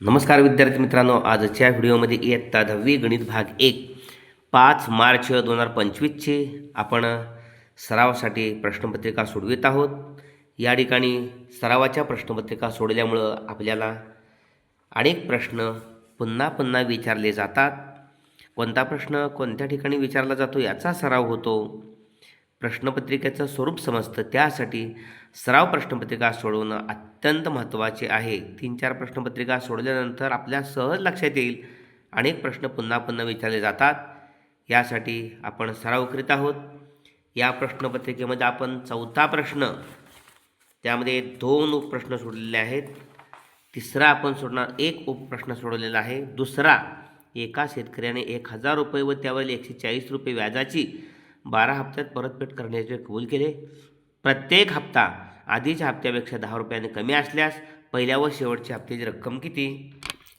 नमस्कार विद्यार्थी मित्रांनो, आजच्या व्हिडिओमध्ये इयत्ता 10वी गणित भाग 1 5 मार्च 2025चे आपण सरावासाठी प्रश्नपत्रिका सोडवित आहोत. या ठिकाणी सरावाच्या प्रश्नपत्रिका सोडल्यामुळं आपल्याला अनेक प्रश्न पुन्हा पुन्हा विचारले जातात. कोणता प्रश्न कोणत्या ठिकाणी विचारला जातो याचा सराव होतो. प्रश्नपत्रिकेचं स्वरूप समजतं, त्यासाठी सराव प्रश्नपत्रिका सोडवणं अत्यंत महत्त्वाचे आहे. 3-4 प्रश्नपत्रिका सोडल्यानंतर आपल्या सहज लक्षात येईल अनेक प्रश्न पुन्हा पुन्हा विचारले जातात. यासाठी आपण सराव करीत आहोत. या प्रश्नपत्रिकेमध्ये आपण 4था प्रश्न, त्यामध्ये 2 उपप्रश्न सोडलेले आहेत. तिसरा आपण सोडणार 1 उपप्रश्न सोडवलेला आहे. दुसरा, एका शेतकऱ्याने 1000 रुपये व त्यावरील 140 रुपये व्याजाची 12 हप्त्यात परतफेड करण्याचे कबूल केले. प्रत्येक हप्ता आधीच्या हप्त्यापेक्षा 10 रुपयाने कमी असल्यास पहिल्या व शेवटच्या हप्त्याची रक्कम किती?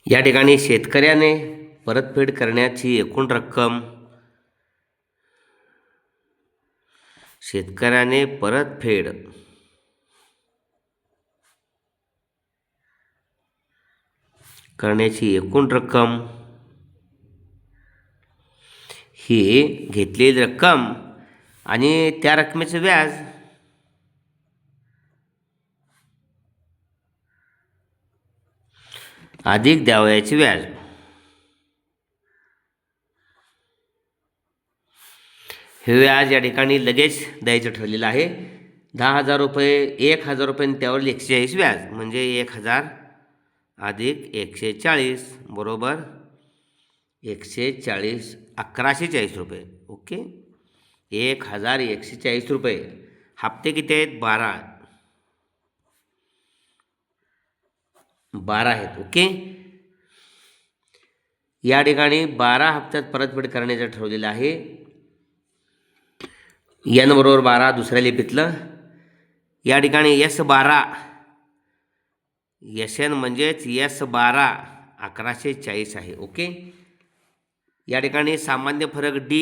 या ठिकाणी शेतकऱ्याने परतफेड करण्याची एकूण रक्कम, शेतकऱ्याने परतफेड करण्याची एकूण रक्कम ही घेतलेली रक्कम आणि त्या रकमेचं व्याज अधिक द्यावयाचे व्याज. हे व्याज या ठिकाणी लगेच द्यायचं ठरलेलं आहे. 10,000 रुपये, 1,000 रुपये आणि त्यावरील 140 व्याज म्हणजे 1,000 अधिक 140 बरोबर 140, 1,140 रुपये. ओके, 1,140 रुपये. हप्ते किती आहेत? 12 आहेत. ओके, या ठिकाणी 12 हप्त्यात परतफेड करण्याचं ठरवलेलं आहे. n बरोबर 12 दुसऱ्या लिपीतलं. या ठिकाणी S12, SN म्हणजेच S12 1140 आहे. ओके, या ठिकाणी सामान्य फरक D,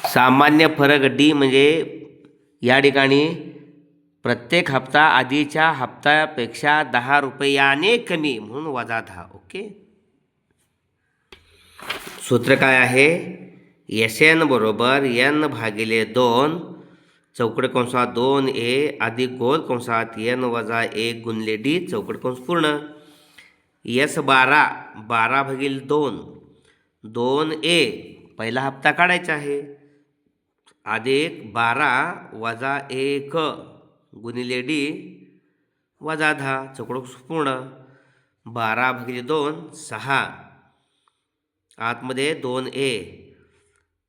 सामान्य फरक D म्हणजे या ठिकाणी प्रत्येक हप्ता आधीच्या हप्त्यापेक्षा 10 रुपयाने कमी म्हणून वजा 10. ओके, सूत्र काय आहे? SN बरोबर n भागिले 2 चौकट कंसात 2a अधिक गोल कंसात n वजा 1 गुणिले D चौकट कंस पूर्ण. S12 12 भागिले 2 2a पहिला हप्ता काढायचा आहे अधिक 12 वजा 1 गुणिले D वजा 10 चौकट कंस पूर्ण. 12 भागिले 2 6, आतमध्ये 2a,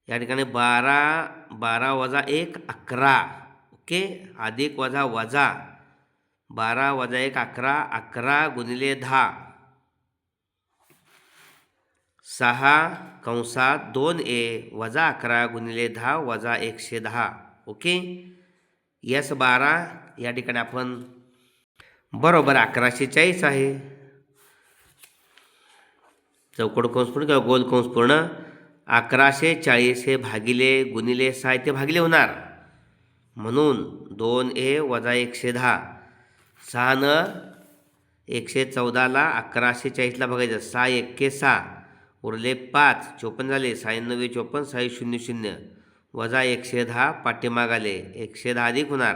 या ठिकाणी 12 वजा 1 11. ओके, अधिक वजा वजा 12 वजा 1 11, 11 गुणिले 10 6 कंसात 2a वजा 11 गुणिले 10 वजा 110. ओके, S12 या ठिकाणी आपण बरोबर 1140 आहे. चौकोड कंस पूर्ण किंवा गोल कंस पूर्ण. 1140 हे भागिले गुणिले 6 ते भागिले होणार म्हणून 2a वजा 110. 6 114ला 1140ला बघायचं. 6 1 6 उरले 5, 54 झाले. 6 9 54, 6 0 0 वजा 110 पाठीमाग आले. 110 अधिक होणार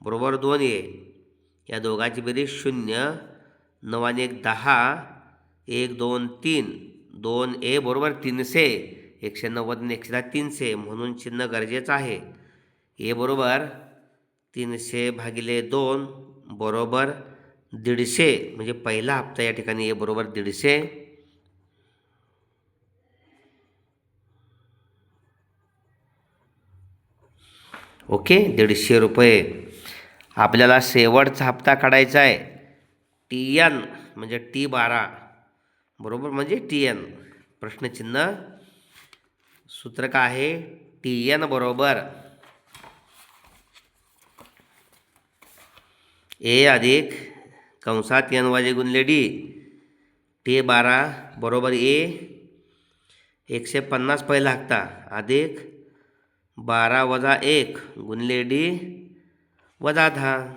बरोबर 2a. या दोघांची बेरीज 0, 9 आणि 1 10, 1 2 3, 2a बरोबर 300. 190 आणि 110 300 म्हणून चिन्ह गरजेचं आहे. a बरोबर 300 भागिले 2 बरोबर 150 म्हणजे पहिला हप्ता या ठिकाणी a बरोबर 150. ओके, 150 रुपये. आपल्याला शेवटचा हप्ता काढायचा आहे. TN म्हणजे T12 बरोबर म्हणजे TN. प्रश्नचिन्ह. सूत्र काय आहे? TN बरोबर A अधिक कंसात n वाजे गुणले D. T12 बरोबर A 150 पहिला हप्ता अधिक 12 वजा 1 गुणिले डी वजा 10.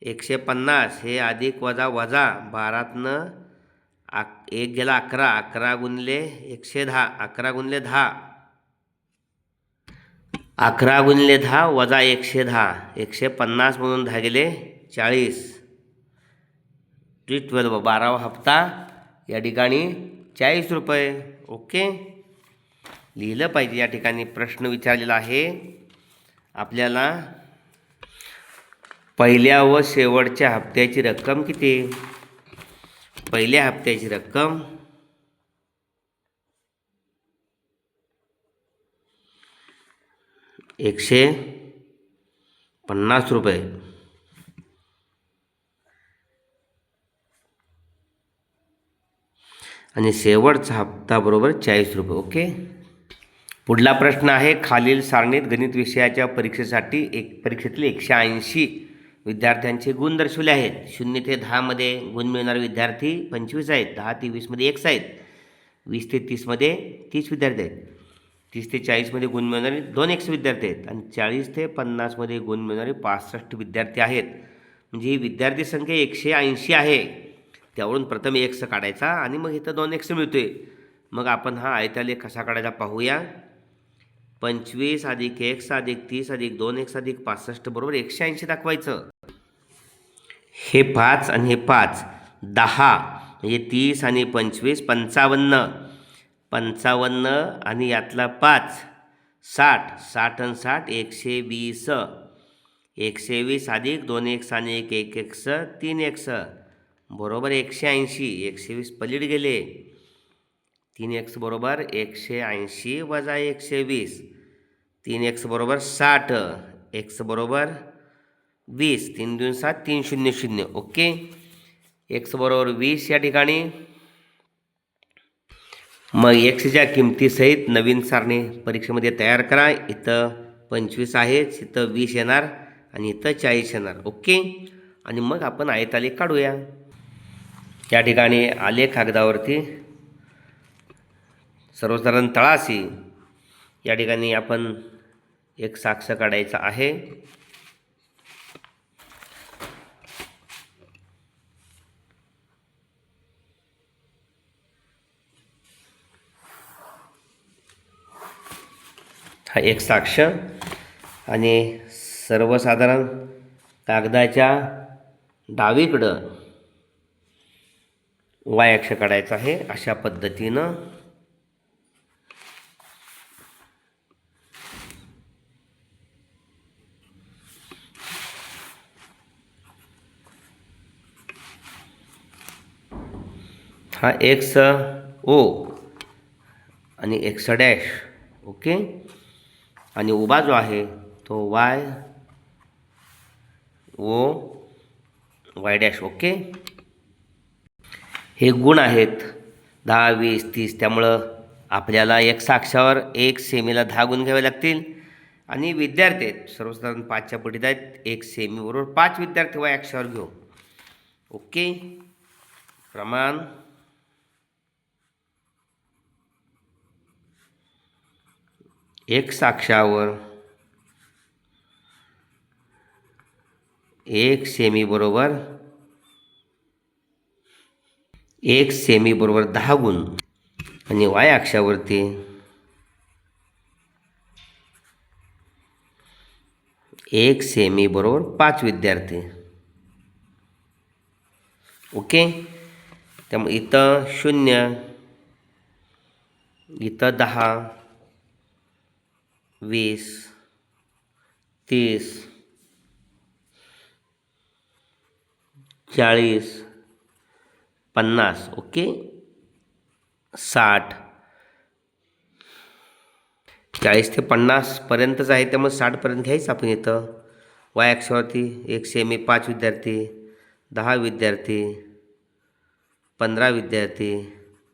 150 हे अधिक वजा वजा 12तनं 1 गेला 11, 11 गुणिले 110, 11 गुणिले 10, 11 गुणिले 10 वजा 110, 150 म्हणून 10 गेले 40. 12 12वा हप्ता या ठिकाणी 40 रुपये. ओके, लिहिलं पाहिजे. या ठिकाणी प्रश्न विचारलेला आहे आपल्याला, पहिल्या व शेवटच्या हप्त्याची रक्कम किती. पहिल्या हप्त्याची रक्कम 150 रुपये आणि शेवटचा हप्ता बरोबर 40 रुपये. ओके, पुढला प्रश्न आहे, खालील सारणीत गणित विषयाच्या परीक्षेतील 180 विद्यार्थ्यांचे गुण दर्शवले आहेत. 0 ते 10 मध्ये गुण मिळणारे विद्यार्थी 25 आहेत. 10 ते 20 मध्ये X आहेत. 20 ते 30 मध्ये 30 विद्यार्थी आहेत. 30 ते 40 मध्ये गुण मिळणारे 2X विद्यार्थी आहेत आणि 40 ते 50 मध्ये गुण मिळणारे 65 विद्यार्थी आहेत. म्हणजे ही विद्यार्थी संख्या 180 आहे. त्यावरून प्रथम X काढायचा आणि मग इथं 2X मिळतोय. मग आपण हा आयतालेख कसा काढायचा पाहूया. 25 अधिक X अधिक 30 अधिक 2X अधिक 65 बरोबर 180 दाखवायचं. हे 5 आणि हे 5 10 म्हणजे 30 आणि 25 55, 55 आणि यातला 5 60, 60 आणि 60 120, 120 अधिक 2X आणि 1X 3X बरोबर 180. 120 पलीड गेले. 3X बरोबर 180 वजा 120, 3X बरोबर 60, X बरोबर 20, 3 2 7 3 0 0. ओके, X बरोबर 20 या ठिकाणी. मग Xच्या किमतीसहित नवीन सारणी परीक्षेमध्ये तयार करा. इथं 25 आहे, इथं 20 येणार आणि इथं 40 येणार. ओके, आणि मग आपण आयतालेख काढूया. या ठिकाणी आलेख कागदावरती सर्वसाधारण तळाशी या ठिकाणी आपण एक साक्ष काढायचा आहे. हा एक साक्ष आणि सर्वसाधारण कागदाच्या डावीकडं Y अक्ष काढायचा आहे. अशा पद्धतीनं हा X O आणि X डॅश. ओके, आणि उभा जो आहे तो Y O Y dash. Okay, हे गुण आहेत 10 20 30. त्यामुळं आपल्याला X अक्षावर 1 सेमीला 10 गुण घ्यावे लागतील. आणि विद्यार्थी आहेत सर्वसाधारण 5च्या पटीत आहेत. 1 सेमी बरोबर 5 विद्यार्थी Y अक्षावर घेऊ. ओके, प्रमाण X अक्षावर 1 सेमी बरोबर 10 गुण आणि Y अक्षावरती 1 सेमी बरोबर 5 विद्यार्थी. ओके, त्यामुळे इथं 0, इथं 10 20 30 40 50. ओके, 60 40 ते 50 पर्यंतच आहे. त्यामुळे 60 पर्यंत घ्यायचं आपण. इथं Y अक्षावरती 1 सेमी 5 विद्यार्थी, 10 विद्यार्थी, 15 विद्यार्थी,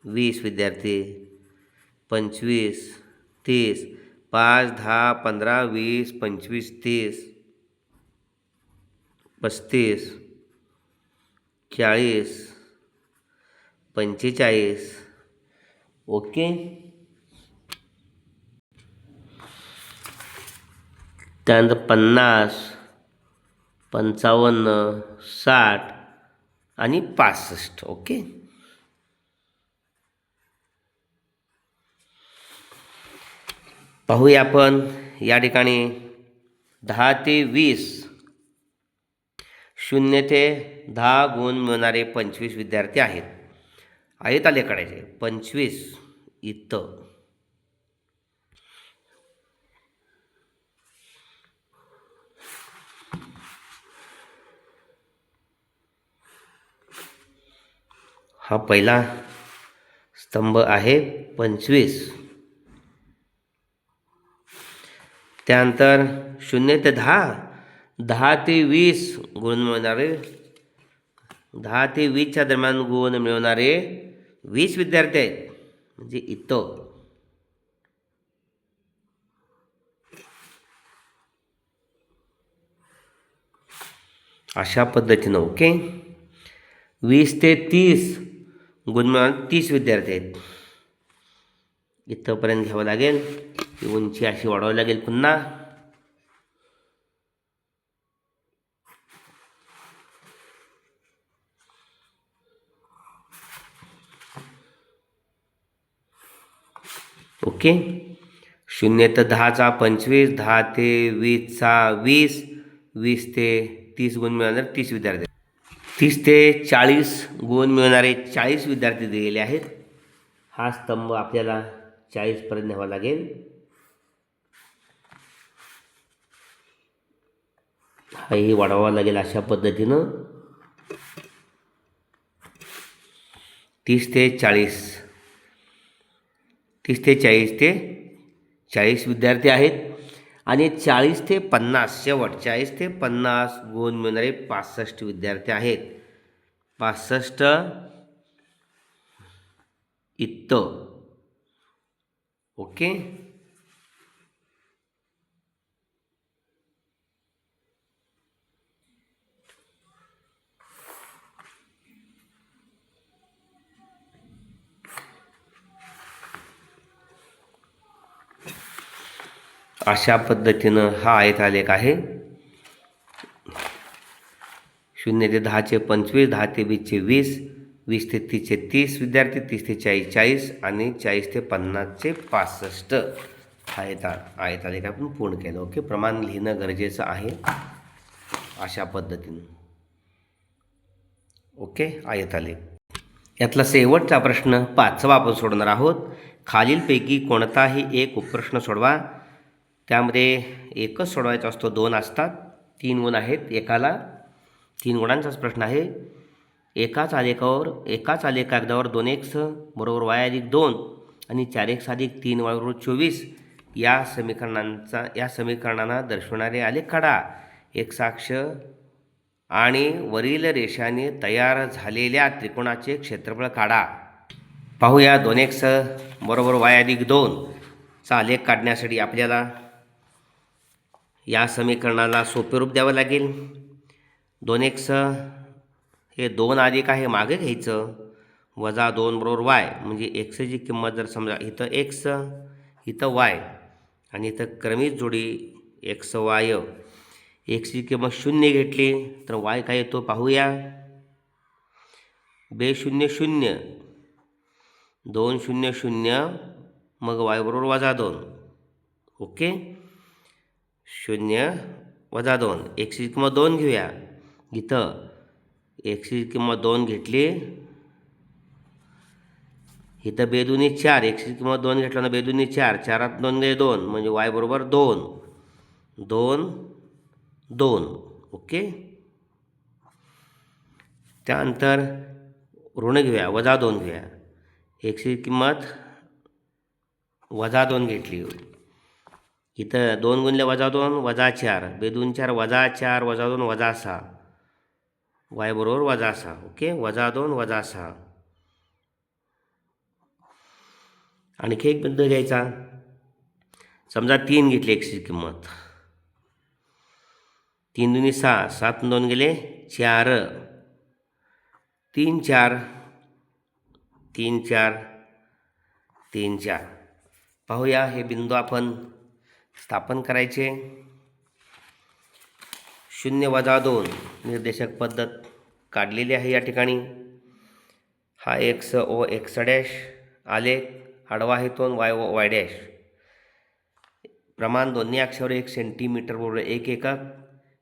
20 विद्यार्थी, 25 30 5 10 15 20 25 30 35 40 45 ओके. त्यानंतर 50, 55, 60 आणि 65. ओके. पाहूया आपण या ठिकाणी 10 ते 20, 0 ते 10 गुण मिळवणारे 25 विद्यार्थी आहेत. आले काढायचे 25 इथं. हा पहिला स्तंभ आहे 25. त्यानंतर 0 ते 10, 10 ते 20 गुण मिळवणारे, 10 ते 20च्या दरम्यान गुण मिळवणारे 20 विद्यार्थी आहेत, म्हणजे इथं. अशा पद्धतीनं. ओके. 20 ते 30 गुण मिळवणारे 30 विद्यार्थी आहेत. इथंपर्यंत घ्यावं लागेल. उंची अशी वाढवावी लागेल पुन्हा. ओके. 0 ते 10चा 25, 10 ते 20चा 20, 20 ते 30 गुण मिळवणारे 30 विद्यार्थी, 30 ते 40 गुण मिळवणारे 40 विद्यार्थी दिलेले आहेत. हा स्तंभ आपल्याला 40पर्यंत न्यावा लागेल. हाही वाढवावा लागेल अशा पद्धतीनं. 30 ते 40, 30 ते 40 ते 40 विद्यार्थी आहेत. आणि 40 ते 50 शेवट, 40 ते 50 गुण मिळणारे 65 विद्यार्थी आहेत. 65 इथं. ओके. अशा पद्धतीनं हा आयतालेख आहे. 0 ते 10चे 25, 10 ते 20चे 20, 20 ते 30चे 30 विद्यार्थी, 30 ते 40 40 आणि 40 ते 50चे 65. आयतालेख आपण पूर्ण केलं. ओके. प्रमाण लिहिणं गरजेचं आहे अशा पद्धतीनं. ओके. आयतालेख. यातला शेवटचा प्रश्न 5वा आपण सोडवणार आहोत. खालीलपैकी कोणताही एक उपप्रश्न सोडवा. त्यामध्ये एकच सोडवायचा असतो, 2 असतात. 3 गुण आहेत एकाला. 3 गुणांचाच प्रश्न आहे. एकाच आलेख कागदावर 2x बरोबर y अधिक 2 आणि 4x अधिक 3y बरोबर 24 या समीकरणांना दर्शवणारे आलेख काढा. एक साक्ष आणि वरील रेषाने तयार झालेल्या त्रिकोणाचे क्षेत्रफळ काढा. पाहूया. 2x बरोबर y अधिक 2 चा आलेख काढण्यासाठी आपल्याला या समीकरणाला सोपे रूप द्यावं लागेल. 2x हे 2 अधिक आहे मागे घ्यायचं, वजा 2 बरोबर y, म्हणजे एक्सची किंमत जर समजा इथं x, इथं y आणि इथं क्रमिक जोडी x y, एक्सची किंमत 0 घेतली तर y काय येतो पाहूया. 2 0 0, 2 0 0, मग y बरोबर वजा 2. ओके. 0 वजा 2, एक्सची किंमत 2 घेऊया. इथं एक्सची किंमत 2 घेतली, इथं 2 दुनी 4, एक्सची किंमत 2 घेतल्यानं 2 दुनी 4, 4 2 गेले 2, म्हणजे y बरोबर 2 2 2. ओके. त्यानंतर ऋण घेऊया, वजा 2 घेऊया. एक्सची किंमत वजा 2 घेतली, इथं 2 गुणले वजा 2 वजा 4, 2 2 4 वजा 4 वजा 2 वजा 6, y बरोबर वजा 6. ओके. वजा 2 वजा 6. आणखी एक बद्दल घ्यायचा. समजा 3 घेतली एक्सची किंमत, 3 दुनी 6, 7 2 गेले 4, 3 4, 3 4, 3 4. पाहूया हे बिंदू आपण स्थापन करायचे. 0 वजा 2 निर्देशक पद्धत काढलेली आहे या ठिकाणी. हा एक्स ओ एक्स डॅश आलेख आडवा आहे तो वाय ओ वाय डॅश. प्रमाण दोन्ही अक्षावर 1 सेंटीमीटर बरोबर 1 एकक.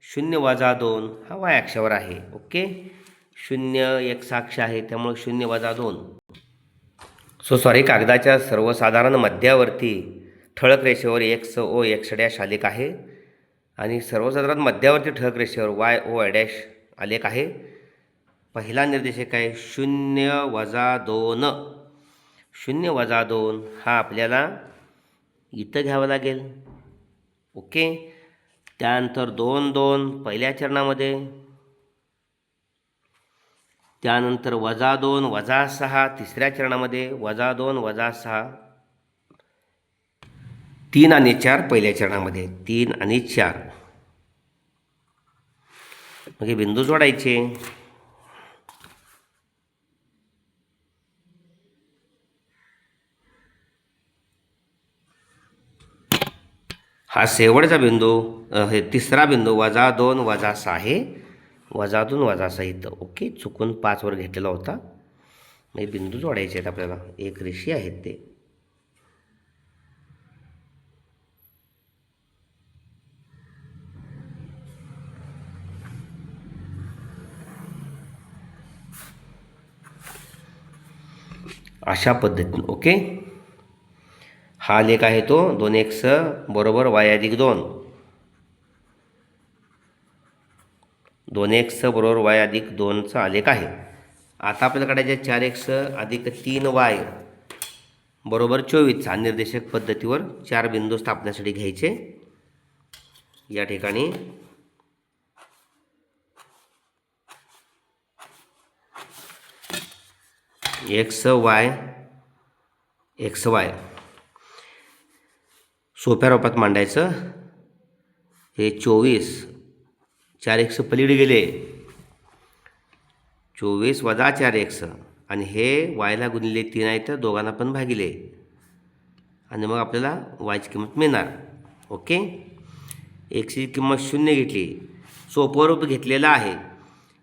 0 वजा 2 हा वाय अक्षावर आहे. ओके, 0 एक्स अक्ष आहे त्यामुळे 0 वजा 2. सॉरी, कागदाच्या सर्वसाधारण मध्यावरती ठळक रेषेवर एक्स ओ एक्स डॅश आलेख आहे आणि सर्वसाधारण मध्यावरती ठळक रेषेवर वाय ओ वाय डॅश आलेख आहे. पहिला निर्देशक आहे 0 वजा 2. 0 वजा 2 हा आपल्याला इथं घ्यावा लागेल. ओके, त्यानंतर 2 2 पहिल्या चरणामध्ये, त्यानंतर वजा 2 वजा 6 तिसऱ्या चरणामध्ये, वजा 2 वजा 6, 3 आणि 4 पहिल्या चरणामध्ये, 3 आणि 4. मग हे बिंदू जोडायचे. हा शेवटचा बिंदू, हे तिसरा बिंदू वजा 2 वजा 6 आहे. वजा 2 वजा 6 इथं. ओके, चुकून 5 वर घेतलेला होता. मग बिंदू जोडायचे आहेत आपल्याला, एक रेषी आहेत ते. अशा पद्धतीने. ओके, हा लेख आहे तो 2x बरोबर y अधिक 2. 2x बरोबर y अधिक 2चा आलेख आहे. आता आपल्याला काढायचे 4x अधिक 3y बरोबर 24. निर्देशक पद्धतीवर 4 बिंदू स्थापण्यासाठी घ्यायचे. या ठिकाणी एक्स वाय सोप्या रूपात मांडायचं. हे 24, 4x पलीकडे गेले, 24 वजा 4x आणि हे वायला गुणिले 3 आहे तर दोघांना पण भागिले आणि मग आपल्याला वायची किंमत मिळणार. ओके, एक्सची किंमत 0 घेतली, सोपं रूप घेतलेलं आहे.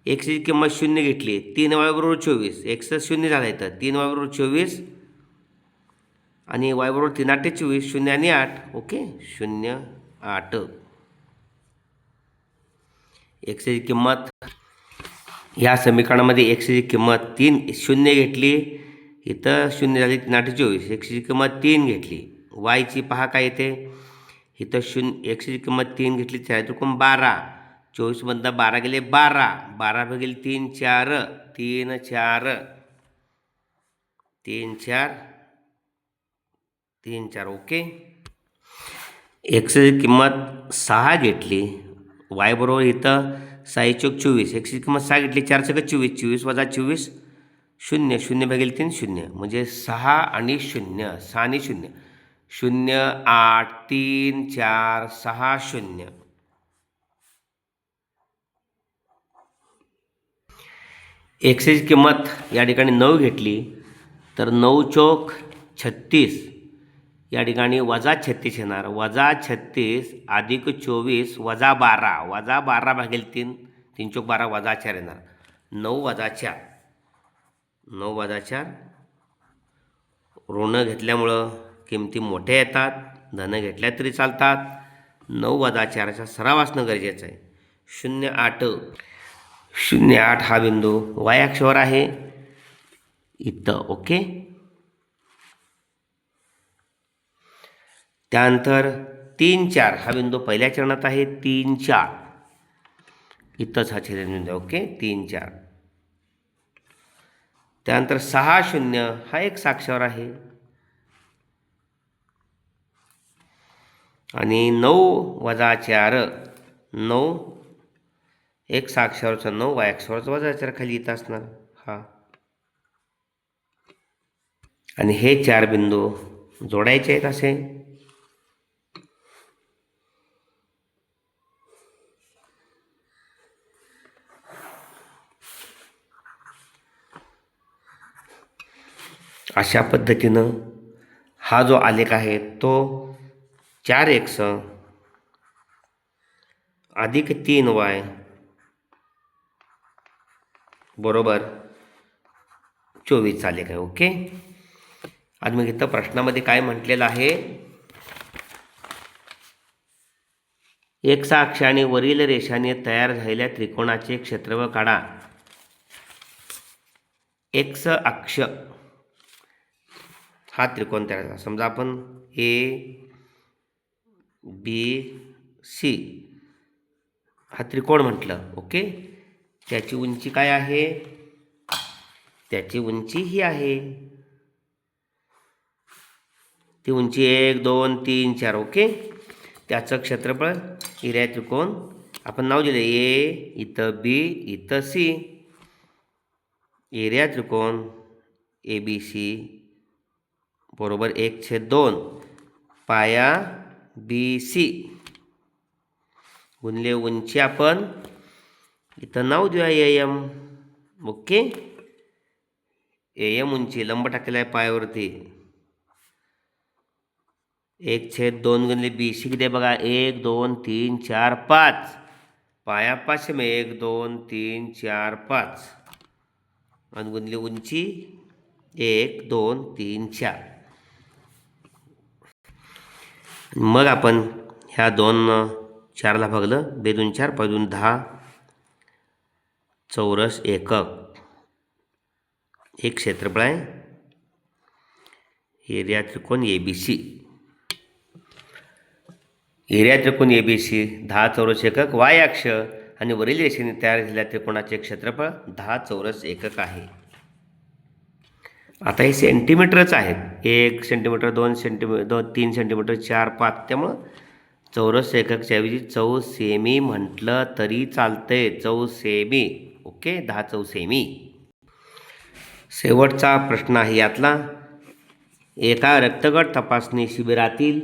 एक्सची किंमत 0 घेतली, 3y बरोबर 24, एक्स 0 झाला आहे तर 3y बरोबर 24 आणि वाय बरोबर 3 8 24, 0 आणि 8. ओके, 0 8. एक्सची किंमत या समीकरणामध्ये एक्सची किंमत 3 0 घेतली, इथं 0 झाली 3 8 24. एक्सची किंमत 3 घेतली, वायची पहा काय येते. इथं 0 एक्सची किंमत 3 घेतली, 4 12, 24मधनं 12 गेले 12, 12 भागिले 3 4, 3 4, 3 4, 3 4. ओके, एक्सची किंमत 6 घेतली, वाय बरोबर इथं 6 चौक 24, एक्सची किंमत 6 घेतली, 4 चौक 24, 24 वजा 24 0, 0 भागिले 3 0, म्हणजे 6 आणि 0, 6 आणि 0, 0 8 3 4 6 0. एक्सची किंमत या ठिकाणी 9 घेतली तर 9 चौक 36, या ठिकाणी वजा 36 येणार, वजा 36 अधिक 24 वजा 12, वजा 12 भागिले 3, 3 चौक 12 वजा 4 येणार, 9 वजा 4, 9 वजा 4. ऋण घेतल्यामुळं किमती मोठ्या येतात, धन घेतल्या तरी चालतात. 9 वजा 4चा सराव असणं गरजेचं आहे. 0 8, 0 8 हा बिंदू वाय अक्षावर आहे इथं. ओके, त्यानंतर 3 4 हा बिंदू पहिल्या चरणात आहे. 3 4 इथंच हा छेदनबिंदू. ओके, 3 4. त्यानंतर 6 0 हा एक अक्षावर आहे आणि 9 वजा 4, 9 एक अक्षावरचा 9 वाय अक्षावरचा वजा 4 खाली येत असणार हा. आणि हे 4 बिंदू जोडायचे आहेत असे. अशा पद्धतीनं हा जो आलेख आहे तो 4x अधिक 3y बरोबर 24 आलेख आहे. ओके. आज मग इथं प्रश्नामध्ये काय म्हटलेलं आहे, एक्स अक्ष आणि वरील रेषाने तयार झालेल्या त्रिकोणाचे क्षेत्रफळ काढा. एक्स अक्ष हा त्रिकोण तयार झाला. समजा आपण ABC हा त्रिकोण म्हटलं. ओके. त्याची उंची काय आहे, त्याची उंची ही आहे, ती उंची 1 2 3 4. ओके. त्याचं क्षेत्रफळ एरिया त्रिकोण आपण नाव दिले ए, इथं बी, इथं सी. एरिया त्रिकोण ABC बरोबर 1/2 पाया BC गुणले उंची आपण इथं नाव देऊया AM. ओके. AM उंची लंब टाकलेला आहे पायावरती. 1/2 गुणले BC किती बघा, 1 2 3 4 5 पाया 5 में 1 2 3 4 5 आणि गुणले उंची 1 2 3 4. मग आपण ह्या 2 4ला भागलं, 2 2 4 5 2 10 चौरस एकक एक क्षेत्रफळ आहे एरिया त्रिकोण ABC. एरिया त्रिकोण ABC 10 चौरस एकक वाय अक्ष आणि वरील रेषेने तयार झालेल्या त्रिकोणाचे क्षेत्रफळ 10 चौरस एकक आहे. आता हे सेंटीमीटरच आहेत. 1 सेंटीमीटर 2 सेंटीमीटर 3 सेंटीमीटर 4 5. त्यामुळं चौरस एककच्या ऐवजी चौसेमी म्हटलं तरी चालतंय. चौसेमी. ओके. 10 चौसेमी. शेवटचा प्रश्न आहे यातला, एका रक्तगट तपासणी शिबिरातील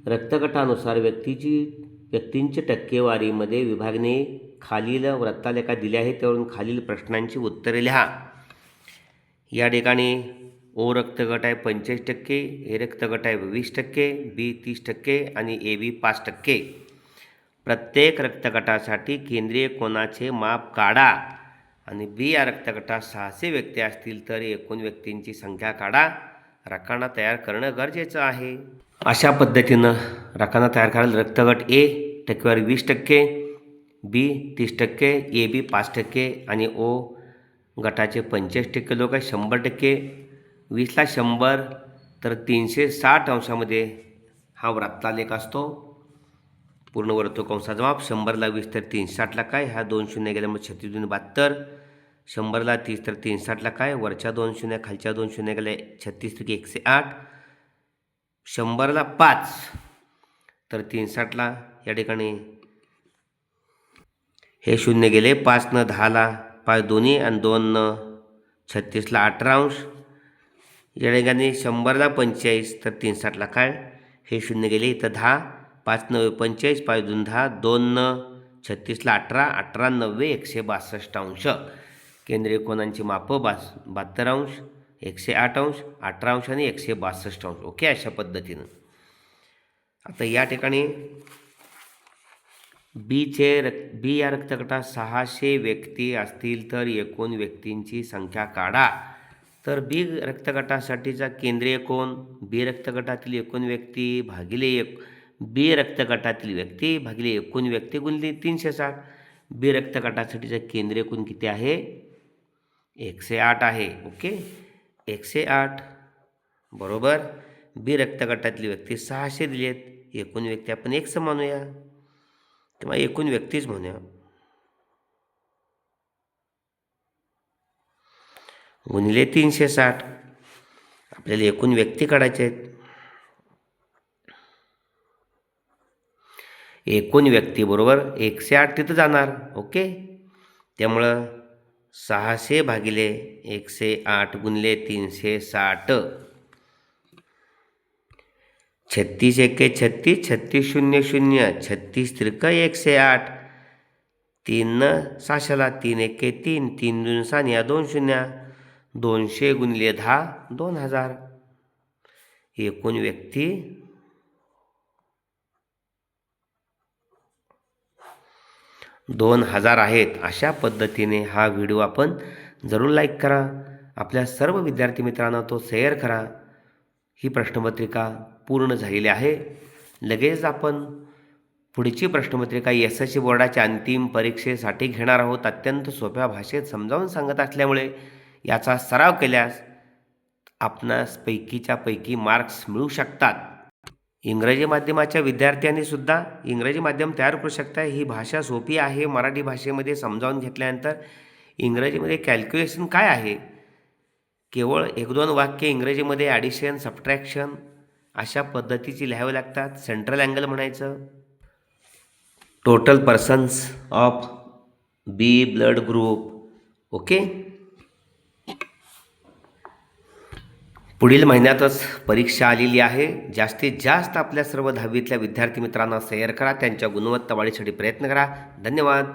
रक्तगटानुसार व्यक्तींची टक्केवारीमध्ये विभागणे खालील वृत्तालेखा दिले आहे. त्यावरून खालील प्रश्नांची उत्तरे लिहा. या ठिकाणी ओ रक्तगट आहे 45%, ए रक्तगट आहे 20%, बी 30% आणि AB 5%. प्रत्येक रक्तगटासाठी केंद्रीय कोनाचे माप काढा. आणि बी या रक्तगटात 600 व्यक्ती असतील तर एकूण व्यक्तींची संख्या काढा. रकाना तयार करणं गरजेचं आहे. अशा पद्धतीनं रकाना तयार करायला रक्तगट ए टक्केवारी 20%, बी 30%, AB 5% आणि ओ गटाचे 45% लोक आहे 100%. 20ला 100 तर 360 अंशामध्ये हा वृत्तालेख असतो. पूर्ण वर्तुळकंसाचा माप 100ला 20 तर 360ला काय, ह्या 2 शून्य गेल्यामुळे 36 2 72. 100ला 30 तर 360ला काय, वरच्या 2 शून्य खालच्या 2 शून्य गेले 36 पैकी 108. 100ला 5 तर 360ला या ठिकाणी हे शून्य गेले 5 न 10ला 5 दोन्ही आणि 2 न 36ला 18 अंश. या ठिकाणी 100ला 45 तर 360ला काय, हे शून्य गेले इथं 10 5 9 45 5 2 10 2 न 36ला 18 18 90 162 अंश. केंद्रीय कोनांची मापं 72 अंश 108 अंश 18 अंश आणि 162 अंश. ओके. अशा पद्धतीनं आता या ठिकाणी बी या रक्तगटात 600 व्यक्ती असतील तर एकूण व्यक्तींची संख्या काढा. तर बी रक्तगटासाठीचा केंद्रीय कोन बी रक्तगटातील एकूण व्यक्ती भागिले बी रक्तगटातील व्यक्ती भागिले एकूण व्यक्ती गुणिले 360. बी रक्तगटासाठीचा केंद्रीय कोन किती आहे, 108 आहे. ओके. 108 बरोबर बी रक्तगटातील व्यक्ती 600 दिलेत, एकूण व्यक्ती आपण 100 मानूया किंवा एकूण व्यक्तीच म्हणूया. गुणिले 360 आपल्याला एकूण व्यक्ती काढायचे आहेत. एकूण व्यक्ती बरोबर 108 तिथं जाणार. ओके. त्यामुळं 600 भागिले 108 गुणिले 360. 36 एके 36 36 0 0 36 त्रिक 108. 3 600ला 3 एके 3 3 2 6 या 2 शून्य 200 गुणिले 10 2000. एकूण व्यक्ती 2000 आहेत. अशा पद्धतीने हा व्हिडिओ आपण जरूर लाईक करा. आपल्या सर्व विद्यार्थी मित्रांना तो शेअर करा. ही प्रश्नपत्रिका पूर्ण झालेली आहे. लगेच आपण पुढची प्रश्नपत्रिका SSC बोर्डाच्या अंतिम परीक्षेसाठी घेणार आहोत. अत्यंत सोप्या भाषेत समजावून सांगत असल्यामुळे याचा सराव केल्यास आपणास पैकीच्या पैकी मार्क्स मिळू शकतात. इंग्रजी माध्यमाच्या विद्यार्थ्यांनी सुद्धा इंग्रजी माध्यम तयार करू शकता. ही भाषा सोपी आहे. मराठी भाषेमध्ये समजावून घेतल्यानंतर इंग्रजीमध्ये कॅल्क्युलेशन काय आहे, केवळ 1-2 वाक्य इंग्रजीमध्ये ॲडिशन, सबट्रॅक्शन अशा पद्धतीची लिहावी लागतात. सेंट्रल अँगल म्हणायचं, total persons of B blood group. Okay, पुढील महिन्यातच परीक्षा आलेली आहे. जास्तीत जास्त आपल्या सर्व 10वीतल्या विद्यार्थी मित्रांना शेअर करा. त्यांच्या गुणवत्ता वाढीसाठी प्रयत्न करा. धन्यवाद.